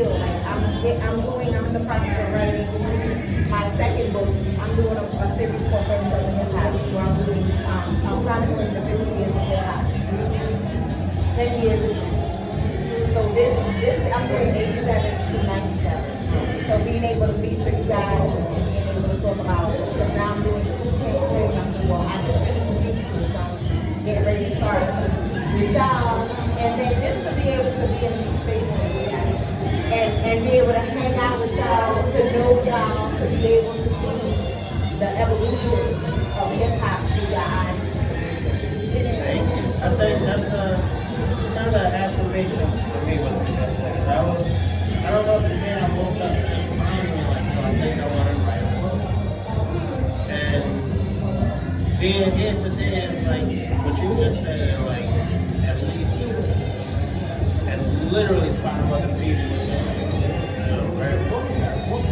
feel. Like I'm in the process of writing my second book. I'm doing a series called Friends of Hip Hop, where I'm chronicling the 50 years of hip hop, 10 years each. So this I'm doing 87 to 97. So being able to feature you guys and being able to talk about, because now I'm doing the food campaign. I just finished the musical, so I'm getting ready to start with y'all. And then just to be able to be in these spaces, and be able to hang out with y'all, to know y'all, to be able to see the evolution of hip hop through your eyes. I think that's it's kind of an affirmation for me what you just said. I don't know, today I woke up just pondering like, I think I want to write a book. And being here today is like what you just said, like at least, and literally 5 other people was saying, write a book, you got a book.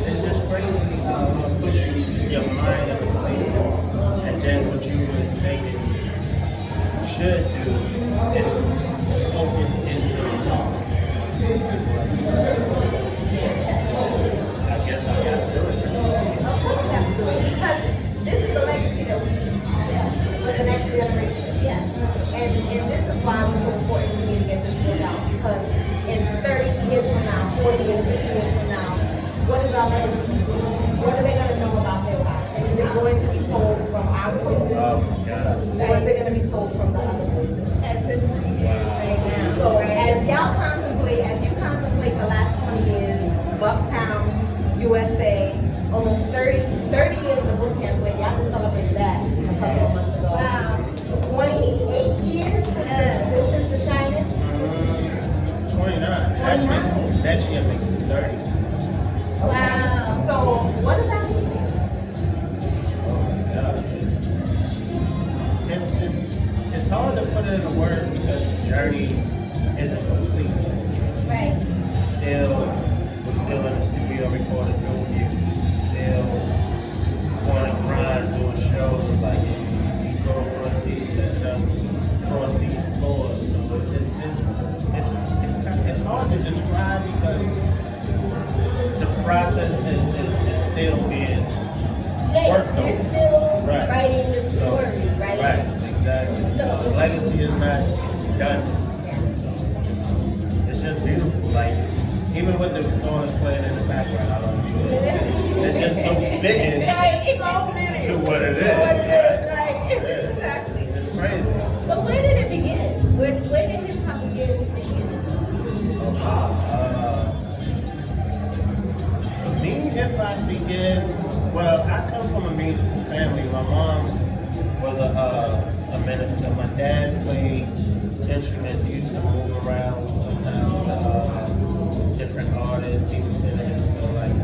It's just crazy how it push your mind other places, and then what you was thinking you should do is spoken into existence. I guess I got to do it. Of course you have to do it, because this is the legacy that we need for the next generation. Yes. And this is why it was so important to me to get this book out, because in 30 years from now, 40 years, 50 years from now, what is our legacy? What are they going to know about hip hop? And is it going to be told from our voices? Oh my God. Or is it going to be told from the other voices? That's history right now. So as you contemplate the last 20 years, Bucktown, USA, almost 30 years of the boot camp play, y'all just celebrated that a couple of months ago. Wow. 28 years since the Shining? 29. Actually, next year makes it 30. Wow. So what does that mean to you? Oh my gosh. It's hard to put it into words because the journey isn't complete. Right. We're still in the studio recording new music. Still on a grind, doing shows. Like you go overseas, set up overseas tours. So it's hard to describe because the process is still being worked on. You're still Right. writing the story, right? Right, exactly. So the legacy is not done. So it's just beautiful. Like even with the songs playing in the background, it's just so fitting It's so fitting to what it is. Right. Yeah. Exactly. It's crazy. But where did it begin? Where did hip hop begin for you? For me, hip hop began. Well, I come from a musical family. My mom was a minister. My dad played instruments. He used to move around sometimes with different artists. He was sitting for like,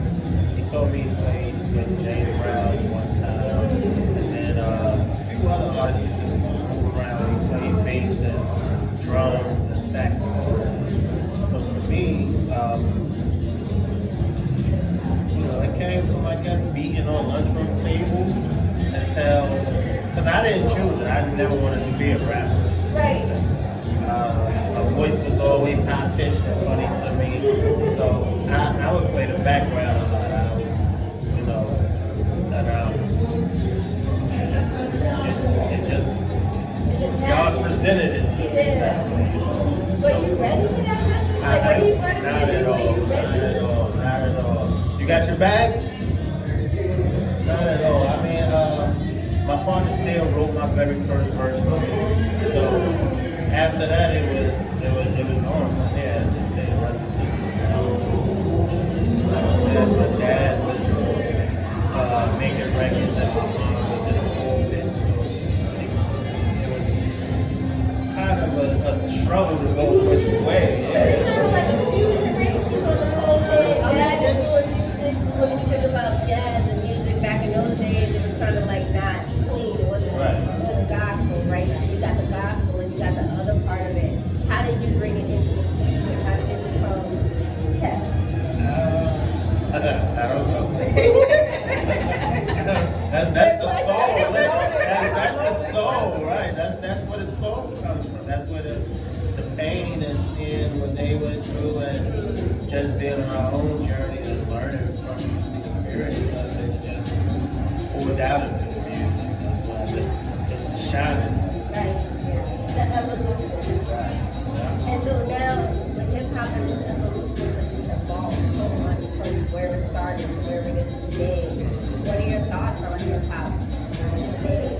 he told me he played with James Brown one time. And then a few other artists used to move around. He played bass and drums and saxophone. So for me, it came from, I guess, beating on lunchroom tables until, because I didn't choose it. I never wanted to be a rapper. Right. My voice was always high pitched and funny to me, so I would play the background a lot. I was, it just, God presented it to me. Were you ready for that message? Like, what are you ready Not at all. Not at all. You got your bag? Not at all. I mean, my partner still wrote my very first verse for me. So after that, it was on from there. As they say, the rest is history. Like I said, my dad was making records and my mom was in a pulpit, so it was kind of a struggle to go which way. But it's kind of like a fusion, right? She's on the whole bit. Dad is doing music. When we think about jazz and music back in those days, it was kind of like not clean. It wasn't the gospel, right? So you got the gospel and you got the other part of it. How did you bring it into the fusion? How did it become tech? I don't know. that's the soul. That's the soul, right? That's where the soul comes from. That's where the pain and seeing they went through and just being on our own journey and learning from the experience of it, just poured out into the music. That's why it's shining. Right, yeah. The evolution. Yeah. And so now, the hip hop and this evolution has evolved so much from where it started to where it is today. What are your thoughts on hip hop today?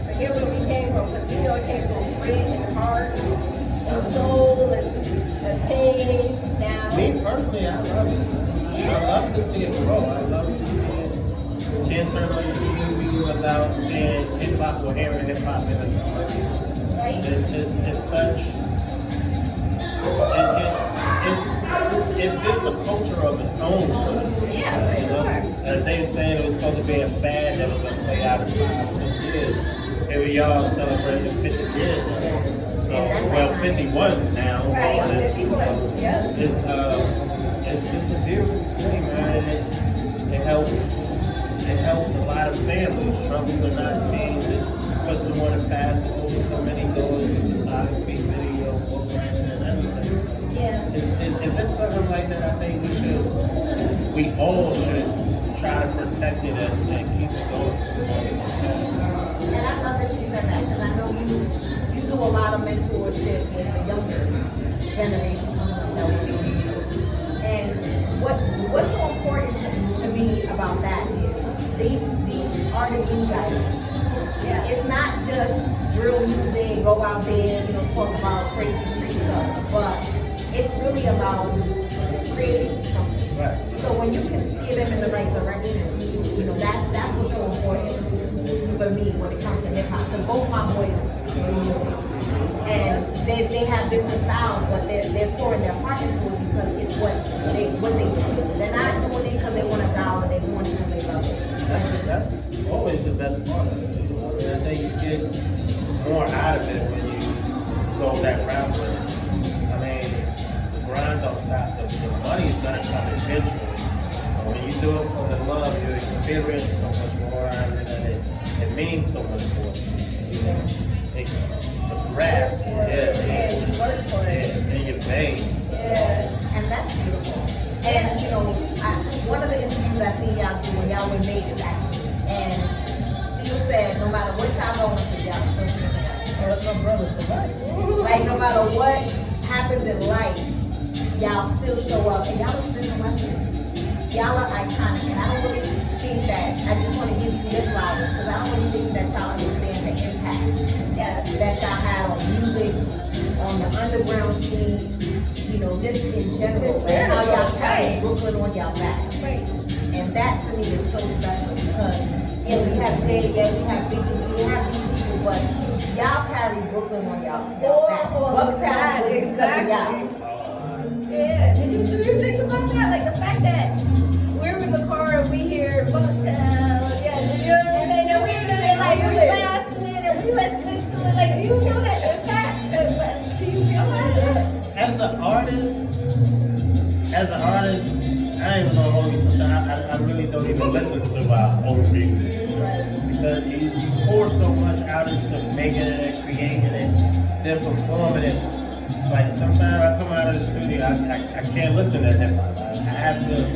Forget where we came from, because we know it came from grit and heart and soul and pain. Now, Me personally, I love it. I love to see it grow. I love to see it. Can't turn on your TV without seeing hip hop or hearing hip hop in the right? It's such. It built a culture of its own. So to speak. Yeah, for You know? sure. As they were saying, it was supposed to be a fad that was going to play out in 5 10 years. Here we are celebrating 50 years. So, well, 51 now. Right, going into, 51, so yeah. It's a beautiful thing, man. It helps a lot of families struggle with not teens. It puts them on the path to open so many doors to photography, video, book writing, and everything. Yeah. If it's something like that, I think we all should try to protect it and keep it going. And I love that you said that because I know you do a lot of mentorship with the younger generation coming up that we're doing. And what's so important to me about that is these artists we guys. Yeah. It's not just drill music, go out there, talk about crazy street stuff, but it's really about creating something. Right. So when you can steer them in the right direction, that's what's so important for me when it comes to hip hop. Because both my boys do music, and they have different styles, but they're pouring their heart into it because it's what they see. They're not doing it because they want a dollar. They're doing it because they love it. That's always the best part of it. I think you get more out of it when you go that route with it. I mean, the grind don't stop. The money's gonna come eventually. But when you do it for the love, you experience so much more out of it, and it means so much more. It's a grasp. Yeah, you work for it. It's in your veins. Yeah. And that's beautiful. And one of the interviews I seen y'all do when y'all were Vegas actually, and Steve said no matter what y'all going through, y'all still see together. That's my brother for life. Like no matter what happens in life, y'all still show up and y'all are still the lesson. Y'all are iconic, and I don't really think that. I just want to give you your flowers because I don't really think that y'all understand the impact that y'all had on music, on the underground scene, just in general, like how y'all carry Brooklyn on y'all back. Right. And that to me is so special because we have Jay, we have Biggie, we have these people, but y'all carry Brooklyn on y'all back. Bucktown was because of y'all. Yeah. Did you think about that? Like the fact that we're in the car and we hear Bucktown. Yeah. You know what I'm saying? And we're saying like we're blasting it and we listening to it. Like, do you feel that impact? Do you realize it? As an artist, I ain't even gonna hold you sometimes. I really don't even listen to our own music. Because you pour so much out into making it and creating it, then performing it. Like sometimes I come out of the studio, I can't listen to hip hop. I have to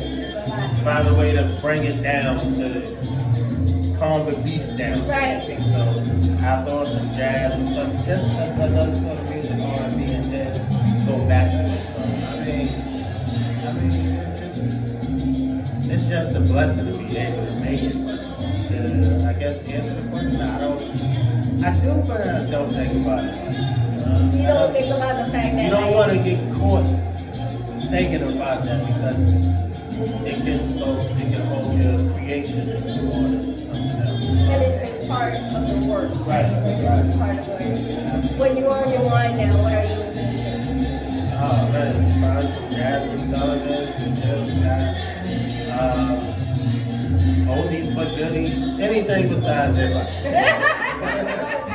find a way to bring it down, to calm the beast down, so to speak. So I throw some jazz and some just another sort of music, R&B, and then go back to it. So it's just a blessing to be able to make it. To, I guess, answer the question, I do, but I don't think about it. You don't think about the fact that You don't want to get caught thinking about that because it can hold your creation in order to something else. and it's part of the work. Right. It's part of it. When you're on your wine now, what are you listening to? Oh man, probably some Jasmine Sullivan, some Jill Scott, oldies but goodies, anything besides everybody.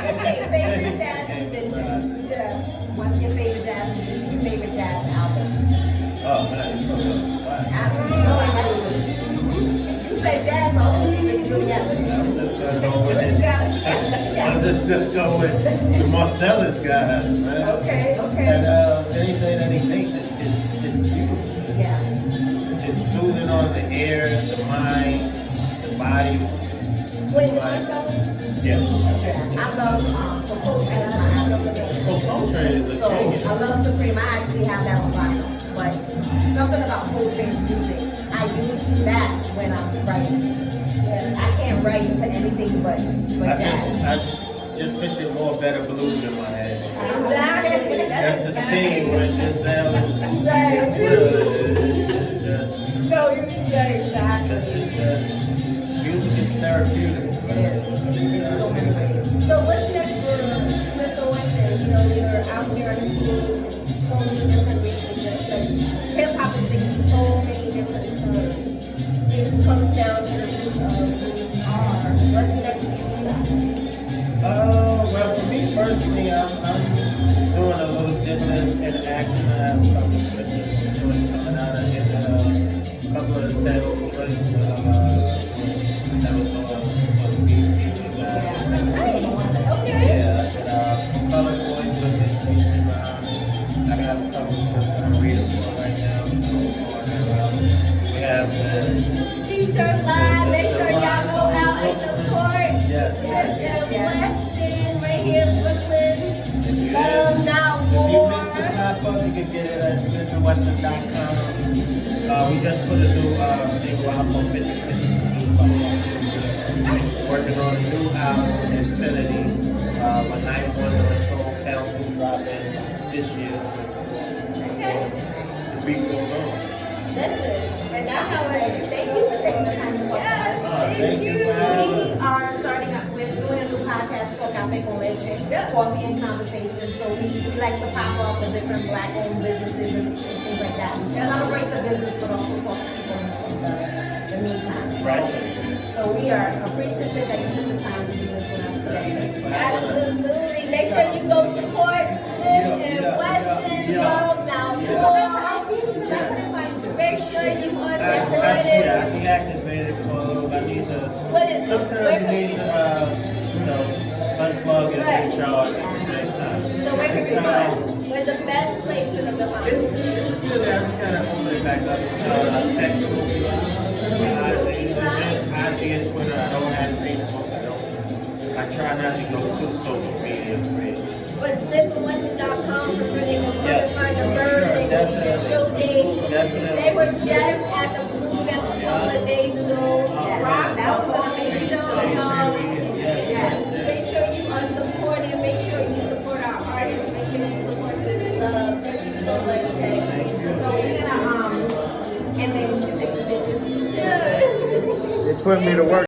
Okay, favorite jazz musician. Yeah. What's your favorite jazz musician? Your favorite jazz album? Oh man, you know what? You say jazz, so I'm gonna see what you I'm just gonna go with it. I'm just gonna go with the Marcellus guy, man. Okay. And anything that he makes is Love Supreme, I actually have that on vinyl. But something about Coltrane's music, I use that when I'm writing. I can't write to anything but jazz. I just picture more Better Blues in my head. Exactly. That's the scene where Giselle is Right. it's just, No, yeah, exactly. it's just, music is therapeutic. It is. In so many ways. So what's next for Smith & Wesson? You know, you're out here on the scene, so many different reasons. Like, hip hop is singing so many different stories. It comes down to the root of who you are. What's next for you? Well, for me personally, I'm doing a little different in acting. I have a couple of scripts choice coming out. I did a couple of the titles that was on BT. Okay. Yeah, and for Color Boys with this piece around. I got a couple of scripts that I'm reading for right now. So we have T-shirt live. Make sure y'all go out and support. Yes. Smith & Wesson right here in Brooklyn. Love, not If you war. mix the pop up, you can get it at SmithandWesson.com. We just put a new single out on 50/50. Working on a new album, Infinity. My ninth Wonder and Soul Council dropping this year. Okay. The beat goes on. Listen, and that's how it is. Thank you for taking the time to talk to us. Thank you for having We me. are starting up with doing a new podcast called Cafe con Leche, Coffee and Conversation. So we like to pop up with different black-owned businesses and things like that. Celebrate the business, but also talk to people in the meantime. Right. So we are appreciative that you took the time to do this with us today. Absolutely. Make sure you go support Smith & Wesson. Love, now So that's war. how because I couldn't find you. Make sure you are I supported. deactivated for a little. I need to. What is it? Sometimes you need to, unplug and Right. recharge at the same time. So where can we go? We're the best place to live the It's still there. I just gotta open it back up. It's text. IG. It's just IG and Twitter. I don't have Facebook. I try not to go too social media crazy. But SmithandWesson.com for sure they can Yes, find the for birds, sure, they can see your show dates. Definitely. They were just at the Blue Bell a couple of days ago. Rock, that was an amazing show. y'all. Yes. Make sure you are supporting. Make sure you support our artists. Make sure you support this love. Thank you so much, Tay. So we're gonna and then we can take some pictures. Yeah. They put me to work.